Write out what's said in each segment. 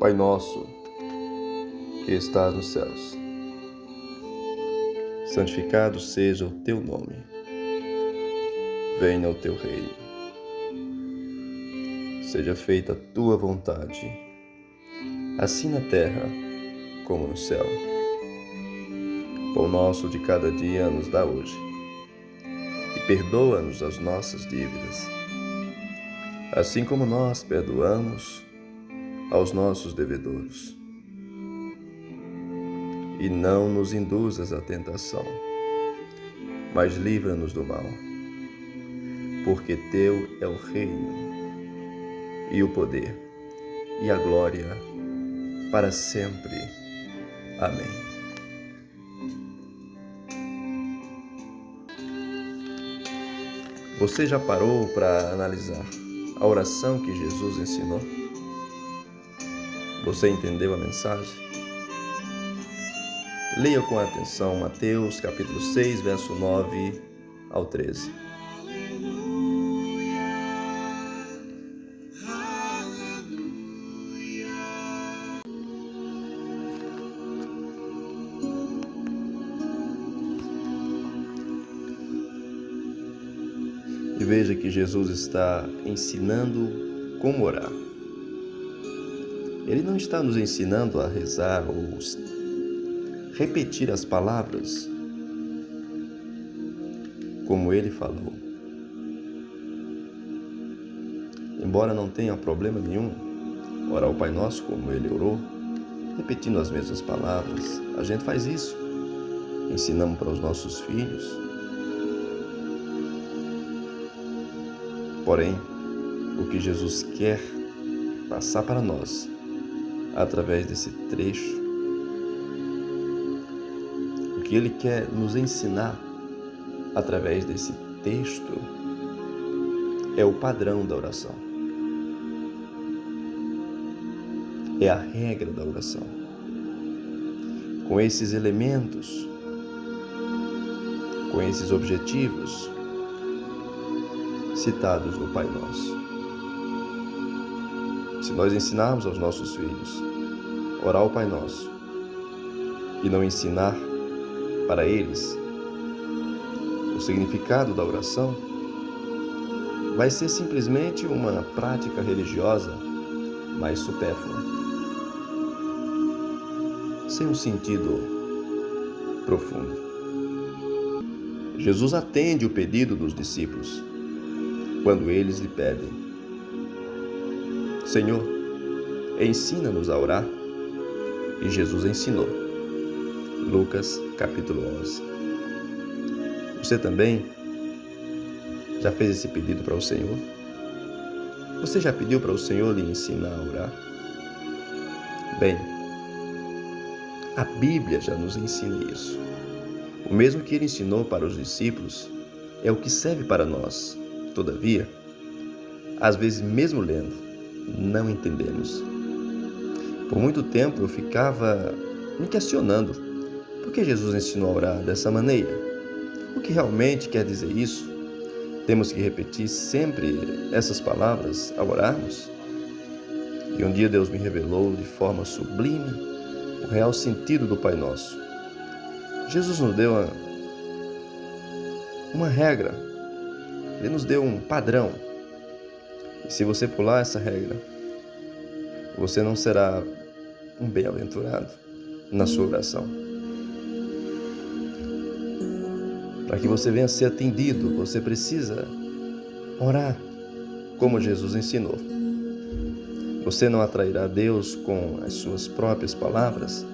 Pai nosso, que estás nos céus, santificado seja o teu nome. Venha o teu reino. Seja feita a tua vontade, assim na terra como no céu. Pão nosso de cada dia nos dá hoje, e perdoa-nos as nossas dívidas, assim como nós perdoamos aos nossos devedores. E não nos induzas à tentação, mas livra-nos do mal, porque teu é o reino, e o poder, e a glória, para sempre. Amém. Você já parou para analisar a oração que Jesus ensinou? Você entendeu a mensagem? Leia com atenção Mateus capítulo 6, verso 9 ao 13. E veja que Jesus está ensinando como orar. Ele não está nos ensinando a rezar ou repetir as palavras como ele falou. Embora não tenha problema nenhum orar o Pai Nosso como ele orou, repetindo as mesmas palavras, a gente faz isso. Ensinamos para os nossos filhos. Porém, o que Jesus quer passar para nós, através desse trecho, o que Ele quer nos ensinar, através desse texto, é o padrão da oração. É a regra da oração. Com esses elementos, com esses objetivos, citados no Pai Nosso. Se nós ensinarmos aos nossos filhos a orar o Pai Nosso e não ensinar para eles o significado da oração, vai ser simplesmente uma prática religiosa mais supérflua, sem um sentido profundo. Jesus atende o pedido dos discípulos quando eles lhe pedem: Senhor, ensina-nos a orar. E Jesus ensinou. Lucas capítulo 11. Você também já fez esse pedido para o Senhor? Você já pediu para o Senhor lhe ensinar a orar? Bem, a Bíblia já nos ensina isso. O mesmo que ele ensinou para os discípulos é o que serve para nós. Todavia, às vezes mesmo lendo, não entendemos. Por muito tempo eu ficava me questionando por que Jesus ensinou a orar dessa maneira. O que realmente quer dizer isso? Temos que repetir sempre essas palavras ao orarmos? E um dia Deus me revelou de forma sublime o real sentido do Pai Nosso. Jesus nos deu uma regra. Ele nos deu um padrão. E se você pular essa regra, você não será um bem-aventurado na sua oração. Para que você venha a ser atendido, você precisa orar como Jesus ensinou. Você não atrairá Deus com as suas próprias palavras,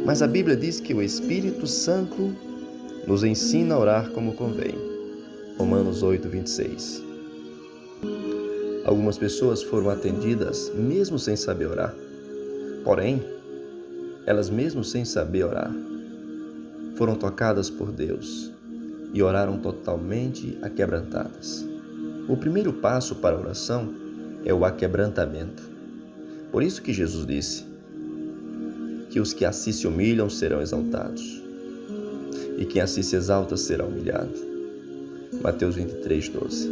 mas a Bíblia diz que o Espírito Santo nos ensina a orar como convém. Romanos 8, 26. Algumas pessoas foram atendidas mesmo sem saber orar. Porém, elas mesmo sem saber orar, foram tocadas por Deus e oraram totalmente aquebrantadas. O primeiro passo para a oração é o aquebrantamento. Por isso que Jesus disse que os que assim se humilham serão exaltados, e quem assim se exalta será humilhado. Mateus 23, 12.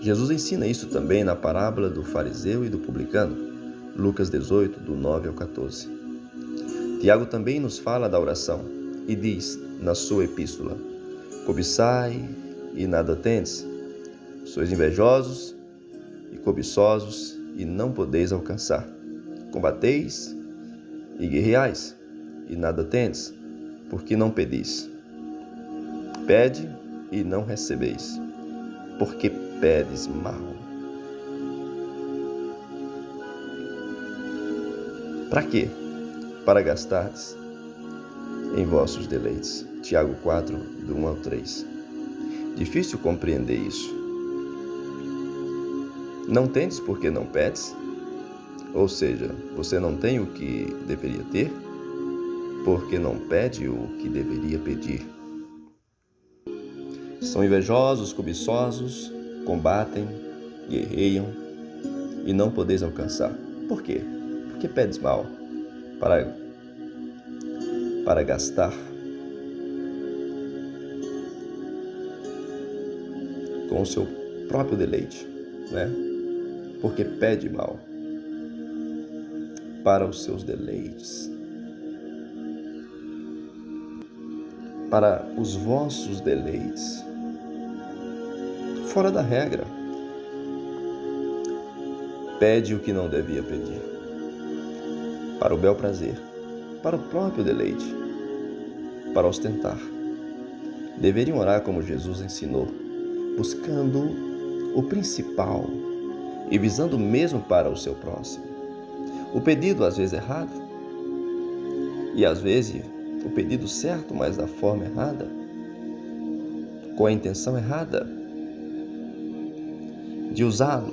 Jesus ensina isso também na parábola do fariseu e do publicano, Lucas 18, do 9 ao 14. Tiago também nos fala da oração e diz na sua epístola: cobiçai e nada tendes, sois invejosos e cobiçosos e não podeis alcançar. Combateis e guerreais e nada tendes, porque não pedis. Pede e não recebeis, porque pedes mal. Para quê? Para gastardes em vossos deleites. Tiago 4, do 1 ao 3. Difícil compreender isso. Não tendes porque não pedes? Ou seja, você não tem o que deveria ter, porque não pede o que deveria pedir. São invejosos, cobiçosos, combatem, guerreiam e não podeis alcançar. Por quê? Porque pedes mal, para gastar com o seu próprio deleite, né? Porque pede mal para os seus deleites, para os vossos deleites, fora da regra. Pede o que não devia pedir, para o bel prazer, para o próprio deleite, para ostentar. Deveriam orar como Jesus ensinou, buscando o principal e visando mesmo para o seu próximo. O pedido às vezes errado, e às vezes o pedido certo, mas da forma errada, com a intenção errada de usá-lo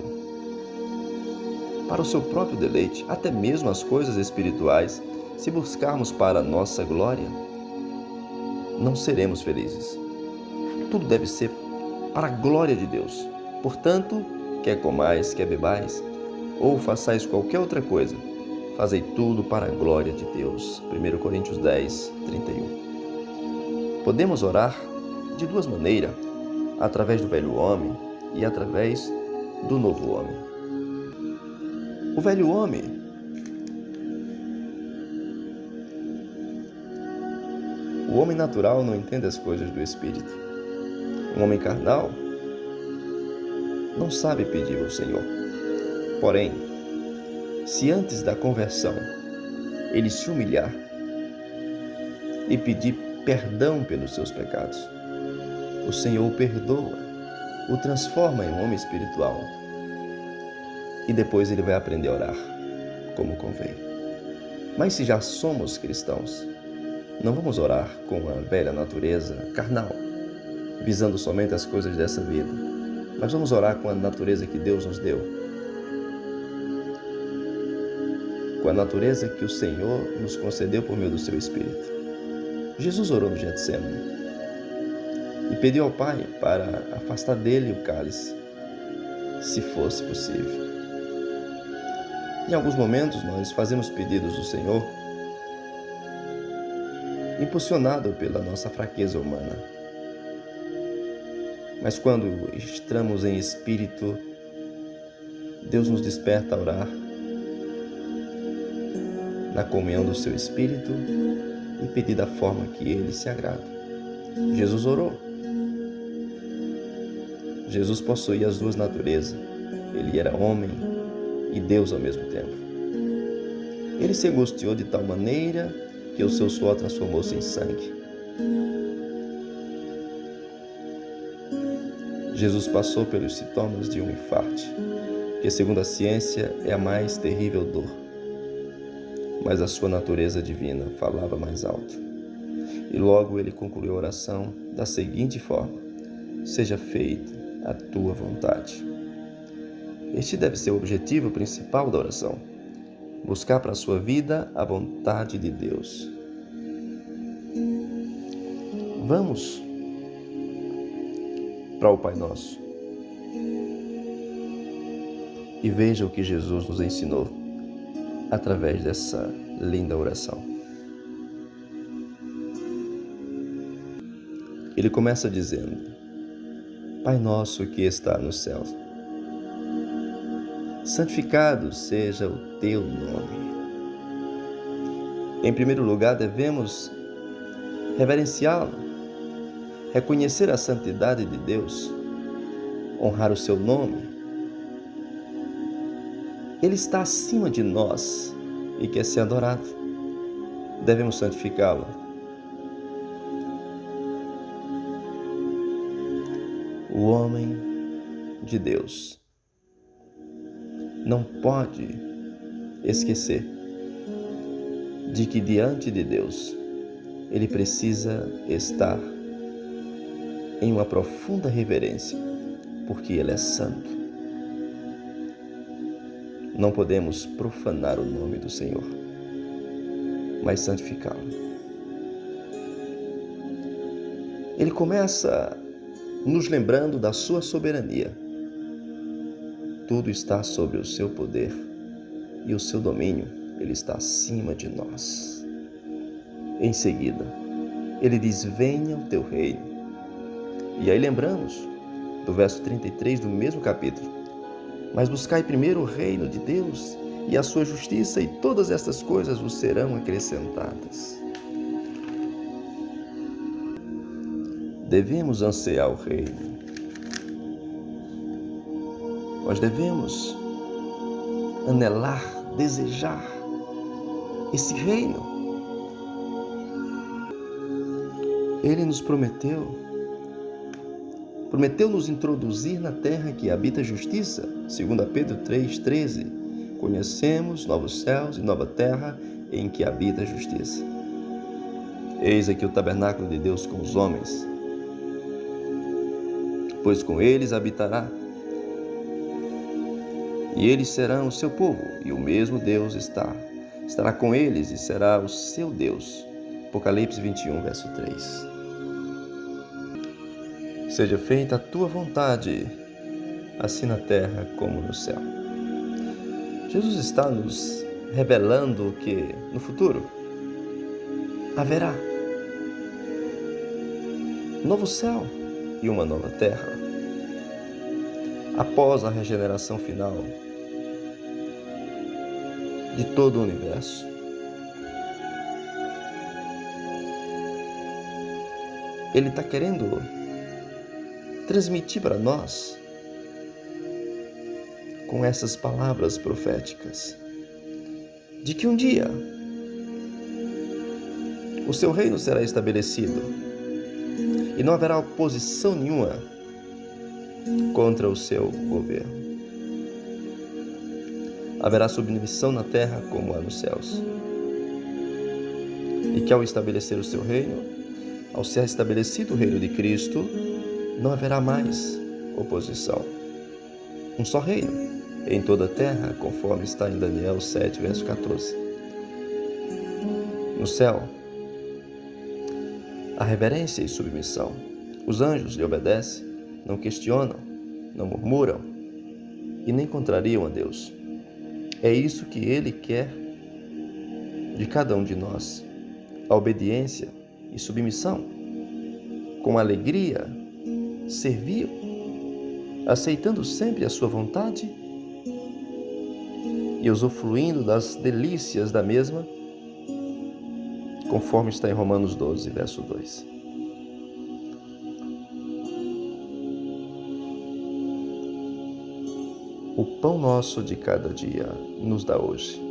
para o seu próprio deleite, até mesmo as coisas espirituais. Se buscarmos para a nossa glória, não seremos felizes. Tudo deve ser para a glória de Deus. Portanto, quer comais, quer bebais, ou façais qualquer outra coisa, fazei tudo para a glória de Deus. 1 Coríntios 10, 31. Podemos orar de duas maneiras, através do velho homem e através do novo homem. O velho homem o homem natural não entende as coisas do Espírito. O homem carnal não sabe pedir ao Senhor. Porém, se antes da conversão ele se humilhar e pedir perdão pelos seus pecados, o Senhor o perdoa, o transforma em um homem espiritual. E depois ele vai aprender a orar como convém. Mas se já somos cristãos, não vamos orar com a velha natureza carnal, visando somente as coisas dessa vida, mas vamos orar com a natureza que Deus nos deu, com a natureza que o Senhor nos concedeu por meio do seu Espírito. Jesus orou no Getsemane e pediu ao Pai para afastar dele o cálice, se fosse possível. Em alguns momentos nós fazemos pedidos do Senhor impulsionado pela nossa fraqueza humana. Mas quando estamos em espírito, Deus nos desperta a orar na comunhão do seu Espírito e pedir da forma que Ele se agrada. Jesus orou. Jesus possuía as duas naturezas. Ele era homem e Deus ao mesmo tempo. Ele se angustiou de tal maneira que o seu suor transformou-se em sangue. Jesus passou pelos sintomas de um infarto, que segundo a ciência é a mais terrível dor. Mas a sua natureza divina falava mais alto. E logo ele concluiu a oração da seguinte forma: seja feita a tua vontade. Este deve ser o objetivo principal da oração: buscar para a sua vida a vontade de Deus. Vamos para o Pai Nosso e veja o que Jesus nos ensinou através dessa linda oração. Ele começa dizendo: Pai nosso que está nos céus, santificado seja o teu nome. Em primeiro lugar, devemos reverenciá-lo, reconhecer a santidade de Deus, honrar o seu nome. Ele está acima de nós e quer ser adorado. Devemos santificá-lo. O homem de Deus não pode esquecer de que diante de Deus ele precisa estar em uma profunda reverência, porque ele é santo. Não podemos profanar o nome do Senhor, mas santificá-lo. Ele começa nos lembrando da sua soberania. Tudo está sobre o seu poder e o seu domínio, ele está acima de nós. Em seguida, ele diz: venha o teu reino. E aí lembramos do verso 33 do mesmo capítulo: mas buscai primeiro o reino de Deus e a sua justiça, e todas estas coisas vos serão acrescentadas. Devemos ansiar o reino. Nós devemos anelar, desejar esse reino. Ele nos prometeu nos introduzir na terra que habita a justiça. 2 Pedro 3,13. Conhecemos novos céus e nova terra em que habita a justiça. Eis aqui o tabernáculo de Deus com os homens, pois com eles habitará, e eles serão o seu povo, e o mesmo Deus estará com eles e será o seu Deus. Apocalipse 21, verso 3. Seja feita a tua vontade, assim na terra como no céu. Jesus está nos revelando que no futuro haverá um novo céu e uma nova terra. Após a regeneração final de todo o universo, Ele está querendo transmitir para nós, com essas palavras proféticas, de que um dia o seu reino será estabelecido e não haverá oposição nenhuma contra o seu governo. Haverá submissão na terra como há nos céus. E que ao estabelecer o seu reino, ao ser estabelecido o reino de Cristo, não haverá mais oposição. Um só reino em toda a terra, conforme está em Daniel 7, verso 14. No céu, há reverência e submissão. Os anjos lhe obedecem, não questionam, não murmuram e nem contrariam a Deus. É isso que Ele quer de cada um de nós: a obediência e submissão, com alegria, servir, aceitando sempre a sua vontade e usufruindo das delícias da mesma, conforme está em Romanos 12, verso 2. O pão nosso de cada dia nos dá hoje.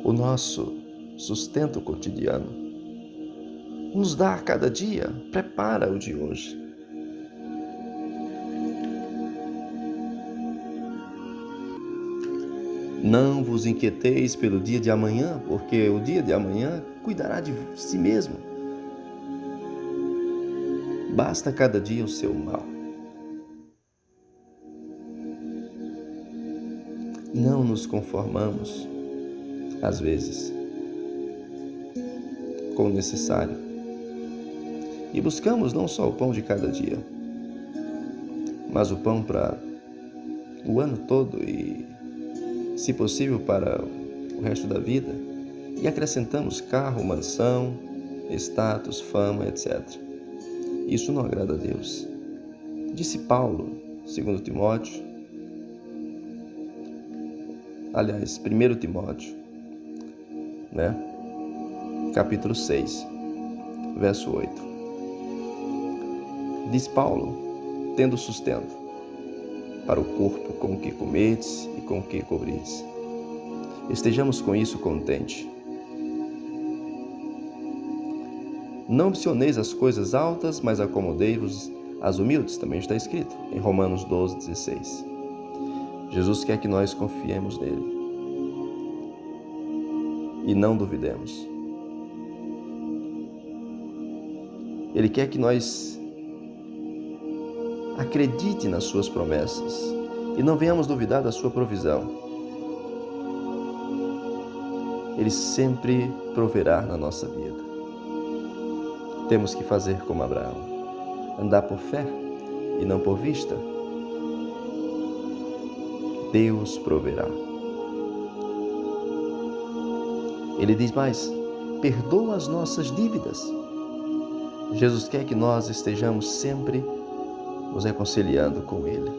O nosso sustento cotidiano nos dá a cada dia, prepara o de hoje. Não vos inquieteis pelo dia de amanhã, porque o dia de amanhã cuidará de si mesmo. Basta cada dia o seu mal. Não nos conformamos, às vezes, com o necessário. E buscamos não só o pão de cada dia, mas o pão para o ano todo e, se possível, para o resto da vida. E acrescentamos carro, mansão, status, fama, etc. Isso não agrada a Deus. Disse Paulo 2 Timóteo, aliás, 1 Timóteo, capítulo 6, verso 8. Diz Paulo, tendo sustento para o corpo com o que comedes e com o que cobrides. Estejamos com isso contente. Não ambicioneis as coisas altas, mas acomodei-vos às humildes, também está escrito em Romanos 12, 16. Jesus quer que nós confiemos nele e não duvidemos. Ele quer que nós acredite nas suas promessas e não venhamos duvidar da sua provisão. Ele sempre proverá na nossa vida. Temos que fazer como Abraão, andar por fé e não por vista. Deus proverá. Ele diz mais, perdoa as nossas dívidas. Jesus quer que nós estejamos sempre nos reconciliando com Ele,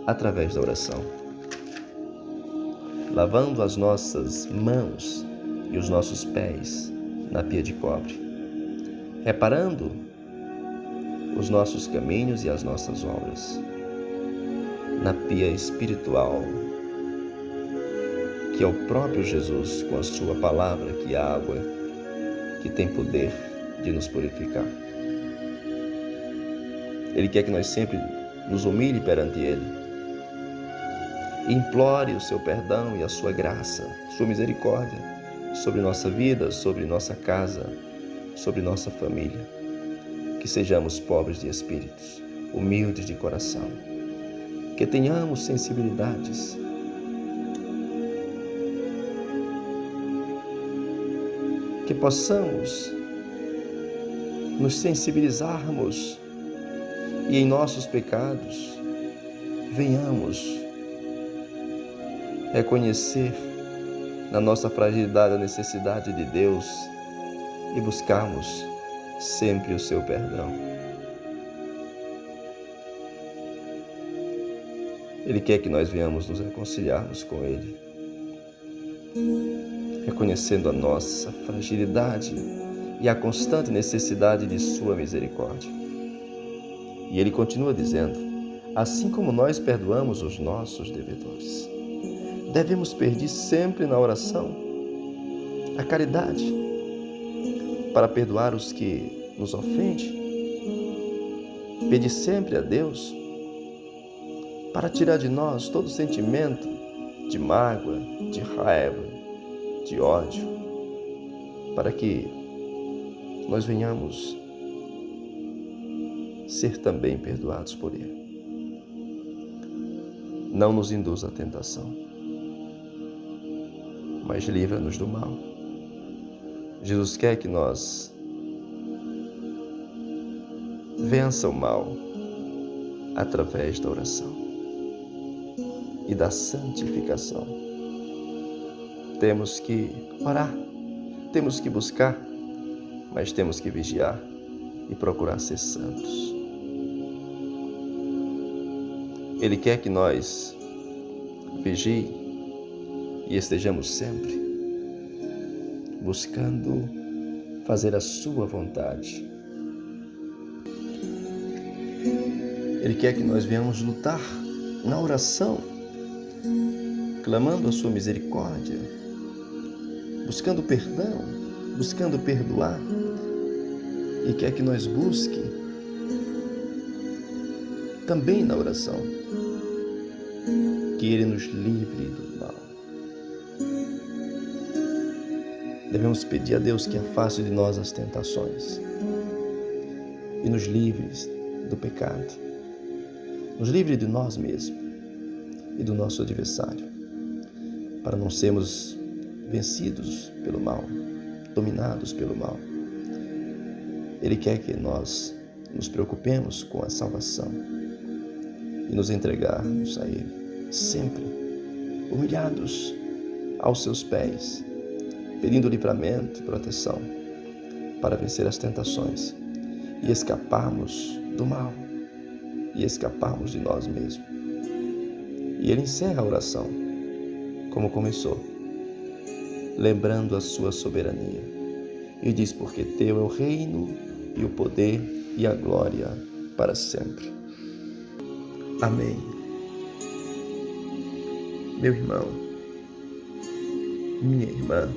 através da oração, lavando as nossas mãos e os nossos pés na pia de cobre, reparando os nossos caminhos e as nossas obras na pia espiritual, que é o próprio Jesus com a sua palavra, que é a água que tem poder de nos purificar. Ele quer que nós sempre nos humilhe perante Ele, implore o seu perdão e a sua graça, sua misericórdia sobre nossa vida, sobre nossa casa, sobre nossa família. Que sejamos pobres de espíritos, humildes de coração, que tenhamos sensibilidades, que possamos nos sensibilizarmos e em nossos pecados venhamos reconhecer na nossa fragilidade a necessidade de Deus e buscarmos sempre o seu perdão. Ele quer que nós venhamos nos reconciliarmos com Ele, reconhecendo a nossa fragilidade e a constante necessidade de sua misericórdia. E Ele continua dizendo, assim como nós perdoamos os nossos devedores, devemos pedir sempre na oração a caridade para perdoar os que nos ofendem. Pedir sempre a Deus para tirar de nós todo sentimento de mágoa, de raiva, de ódio, para que nós venhamos ser também perdoados por Ele. Não nos induza à tentação, mas livra-nos do mal. Jesus quer que nós vença o mal através da oração e da santificação. Temos que orar, temos que buscar, mas temos que vigiar e procurar ser santos. Ele quer que nós vigiem e estejamos sempre buscando fazer a sua vontade. Ele quer que nós venhamos lutar na oração, clamando a sua misericórdia, buscando perdão, buscando perdoar, e quer que nós busquemos também na oração que Ele nos livre do mal. Devemos pedir a Deus que afaste de nós as tentações e nos livre do pecado, nos livre de nós mesmos e do nosso adversário, para não sermos vencidos pelo mal, dominados pelo mal. Ele quer que nós nos preocupemos com a salvação e nos entregarmos a Ele, sempre humilhados aos seus pés, pedindo livramento e proteção para vencer as tentações e escaparmos do mal e escaparmos de nós mesmos. E ele encerra a oração, como começou, lembrando a sua soberania. E diz: porque teu é o reino e o poder e a glória para sempre. Amém. Meu irmão, minha irmã,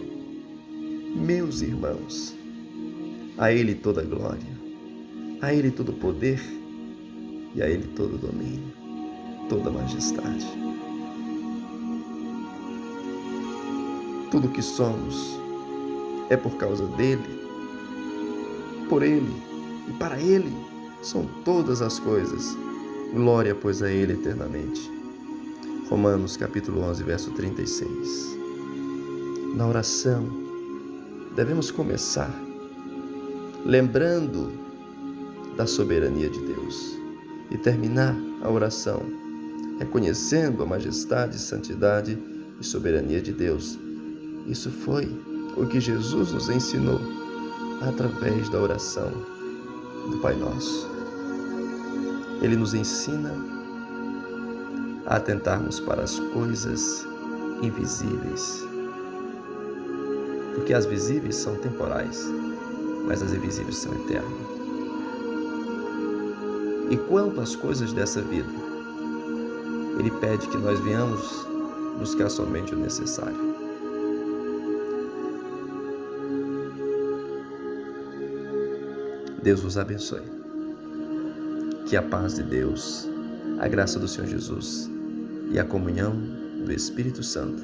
meus irmãos, a Ele toda a glória, a Ele todo o poder e a Ele todo o domínio, toda a majestade. Tudo o que somos é por causa dEle, por Ele e para Ele são todas as coisas. Glória, pois, a Ele eternamente. Romanos capítulo 11, verso 36. Na oração, devemos começar lembrando da soberania de Deus e terminar a oração reconhecendo a majestade, santidade e soberania de Deus. Isso foi o que Jesus nos ensinou através da oração do Pai Nosso. Ele nos ensina a atentarmos para as coisas invisíveis, porque as visíveis são temporais, mas as invisíveis são eternas. E quanto às coisas dessa vida, Ele pede que nós venhamos buscar somente o necessário. Deus vos abençoe. Que a paz de Deus, a graça do Senhor Jesus e a comunhão do Espírito Santo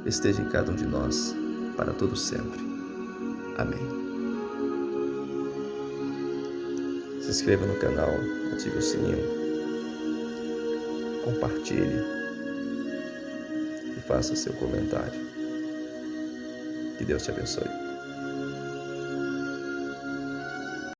esteja em cada um de nós para todo sempre. Amém. Se inscreva no canal, ative o sininho, compartilhe e faça seu comentário. Que Deus te abençoe.